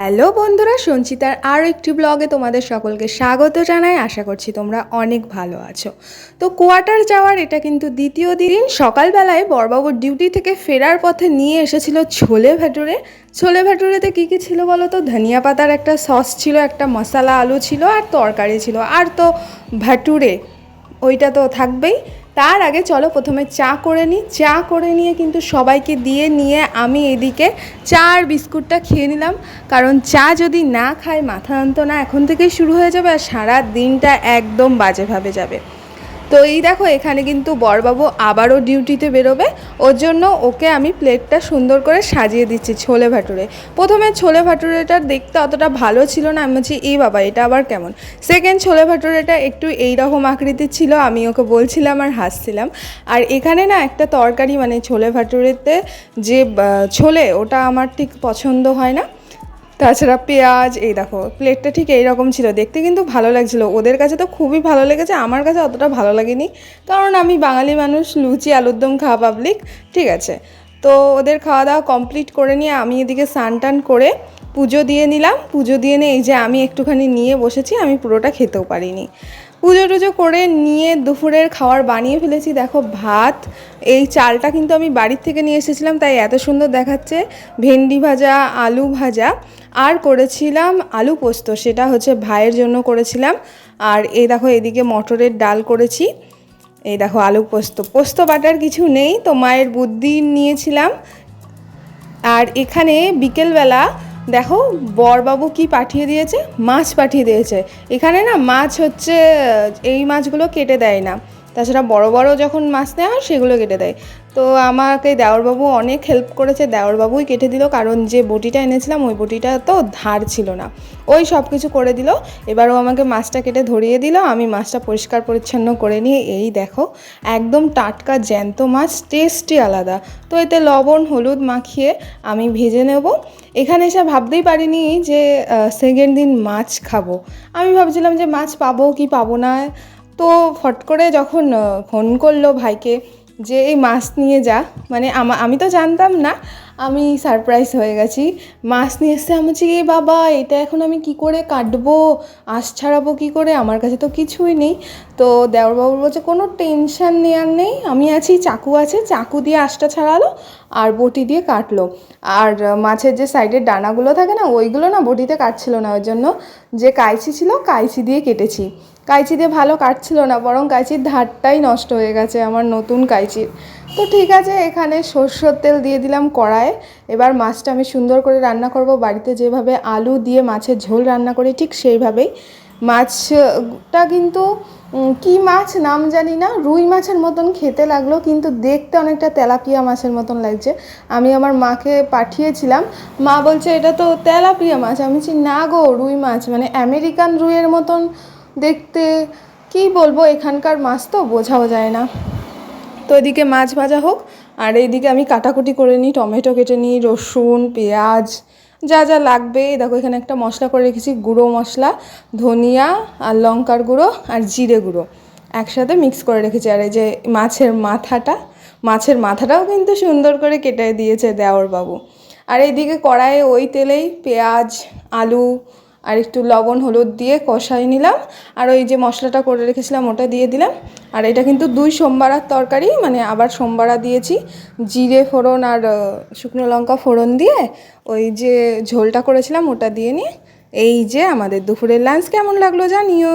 Hello বন্ধুরা, সঞ্চিতার আরও একটি ব্লগে তোমাদের সকলকে স্বাগত জানাই। আশা করছি তোমরা অনেক ভালো আছো। তো কোয়ার্টার যাওয়ার এটা কিন্তু দ্বিতীয় দিন। সকালবেলায় বড়বাবুর ডিউটি থেকে ফেরার পথে নিয়ে এসেছিল ছোলে ভাটুরে। ছোলে ভাটুরেতে কী কী ছিল বলো তো? ধনিয়া পাতার একটা সস ছিল, একটা মশলা আলু ছিল, আর তরকারি ছিল, আর তো ভাটুরে ওইটা তো থাকবেই। তার আগে চলো প্রথমে চা করে নিই। চা করে নিয়ে কিন্তু সবাইকে দিয়ে নিয়ে আমি এদিকে চা আর বিস্কুটটা খেয়ে নিলাম, কারণ চা যদি না খাই মাথা যন্ত্রণা এখন থেকেই শুরু হয়ে যাবে আর সারা দিনটা একদম বাজেভাবে যাবে। তো এই দেখো, এখানে কিন্তু বড়বাবু আবারও ডিউটিতে বেরোবে, ওর জন্য ওকে আমি প্লেটটা সুন্দর করে সাজিয়ে দিচ্ছি ছোলে ভাটুরে। প্রথমে ছোলে ভাটুরেটা দেখতে অতটা ভালো ছিল না, আমি বলছি এই বাবা এটা আবার কেমন। সেকেন্ড ছোলে ভাটুরেটা একটু এইরকম আকৃতির ছিল, আমি ওকে বলছিলাম আর হাসছিলাম। আর এখানে না একটা তরকারি, মানে ছোলে ভাটুরেতে যে ছোলে, ওটা আমার ঠিক পছন্দ হয় না। তাছাড়া পেঁয়াজ, এই দেখো প্লেটটা ঠিক এইরকম ছিল, দেখতে কিন্তু ভালো লাগছিলো। ওদের কাছে তো খুবই ভালো লেগেছে, আমার কাছে অতটা ভালো লাগেনি, কারণ আমি বাঙালি মানুষ, লুচি আলুর দম খাওয়া পাবলিক, ঠিক আছে। তো ওদের খাওয়া দাওয়া কমপ্লিট করে নিয়ে আমি এদিকে স্নান টান করে পুজো দিয়ে নিলাম। পুজো দিয়ে নিয়ে এই যে আমি একটুখানি নিয়ে বসেছি, আমি পুরোটা খেতেও পারিনি। পুজো টুজো করে নিয়ে দুপুরের খাবার বানিয়ে ফেলেছি। দেখো ভাত, এই চালটা কিন্তু আমি বাড়ির থেকে নিয়ে এসেছিলাম, তাই এত সুন্দর দেখাচ্ছে। ভেন্ডি ভাজা, আলু ভাজা, আর করেছিলাম আলু পোস্ত, সেটা হচ্ছে ভাইয়ের জন্য করেছিলাম। আর এই দেখো এদিকে মটরের ডাল করেছি। এই দেখো আলু পোস্ত, পোস্ত বাটার কিছু নেই তো মায়ের বুদ্ধি নিয়েছিলাম। আর এখানে বিকেলবেলা দেখো বড়বাবু কি পাঠিয়ে দিয়েছে, মাছ পাঠিয়ে দিয়েছে। এখানে না মাছ হচ্ছে, এই মাছগুলো কেটে দেয় না, তাছাড়া বড় বড় যখন মাছ নেওয়া হয় সেগুলো কেটে দেয়। তো আমাকে দেওরবাবু অনেক হেল্প করেছে, দেওরবাবুই কেটে দিল, কারণ যে বটিটা এনেছিলাম ওই বটিটা তো ধার ছিল না, ওই সব কিছু করে দিল। এবারও আমাকে মাছটা কেটে ধরিয়ে দিল, আমি মাছটা পরিষ্কার পরিচ্ছন্ন করে নিয়ে এই দেখো একদম টাটকা জ্যান্ত মাছ, টেস্টই আলাদা। তো এতে লবণ হলুদ মাখিয়ে আমি ভেজে নেব। এখানে এসে ভাবতেই পারিনি যে সেকেন্ড দিন মাছ খাবো। আমি ভাবছিলাম যে মাছ পাবো কি পাবো না। তো ফট করে যখন ফোন করলো ভাইকে যে এই মাছ নিয়ে যা, মানে আমি তো জানতাম না, আমি সারপ্রাইজ হয়ে গেছি। মাছ নিয়ে এসছে, আমি বলছি এই বাবা এটা এখন আমি কি করে কাটবো, আঁশ ছাড়াবো কি করে, আমার কাছে তো কিছুই নেই। তো দেওরবাবু বলছে কোনো টেনশন নেওয়ার নেই, আমি আছি, চাকু আছে, চাকু দিয়ে আঁশটা ছাড়ালো আর বটি দিয়ে কাটলো। আর মাছের যে সাইডের ডানাগুলো থাকে না, ওইগুলো না বটিতে কাটছিল না, ওই জন্য যে কাইচি ছিল কাইচি দিয়ে কেটেছি। কাইচি দিয়ে ভালো কাটছিল না, বরং কাইচির ধারটাই নষ্ট হয়ে গেছে আমার নতুন কাইচির। তো ঠিক আছে, এখানে সরষের তেল দিয়ে দিলাম কড়াইয়ে। এবার মাছটা আমি সুন্দর করে রান্না করব, বাড়িতে যেভাবে আলু দিয়ে মাছের ঝোল রান্না করি ঠিক সেইভাবেই। মাছটা কিন্তু কি মাছ নাম জানি না, রুই মাছের মতন খেতে লাগলো, কিন্তু দেখতে অনেকটা তেলাপিয়া মাছের মতন লাগছে। আমি আমার মাকে পাঠিয়েছিলাম, মা বলছে এটা তো তেলাপিয়া মাছ। আমি বলছি না গো, রুই মাছ, মানে আমেরিকান রুইয়ের মতন দেখতে। কি বলবো, এখানকার মাছ তো বোঝাও যায় না। তো এদিকে মাছ ভাজা হোক, আর এইদিকে আমি কাটাকুটি করে নিই, টমেটো কেটে নিই, রসুন পেঁয়াজ যা যা লাগবে। দেখো এখানে একটা মশলা করে রেখেছি, গুঁড়ো মশলা, ধনিয়া আর লঙ্কার গুঁড়ো আর জিরে গুঁড়ো একসাথে মিক্স করে রেখেছি। আর এই যে মাছের মাথাটাও কিন্তু সুন্দর করে কেটে দিয়েছে দেওরবাবু। আর এইদিকে কড়াইয়ে ওই তেলেই পেঁয়াজ, আলু আর একটু লবণ হলুদ দিয়ে কষাই নিলাম, আর ওই যে মশলাটা করে রেখেছিলাম ওটা দিয়ে দিলাম। আর এটা কিন্তু 2 সোমবারার তরকারি, মানে আবার সোমবারা দিয়েছি, জিরে ফোড়ন আর শুকনো লঙ্কা ফোড়ন দিয়ে ওই যে ঝোলটা করেছিলাম ওটা দিয়ে নিয়ে এই যে আমাদের দুপুরের লাঞ্চ। কেমন লাগলো জানিও।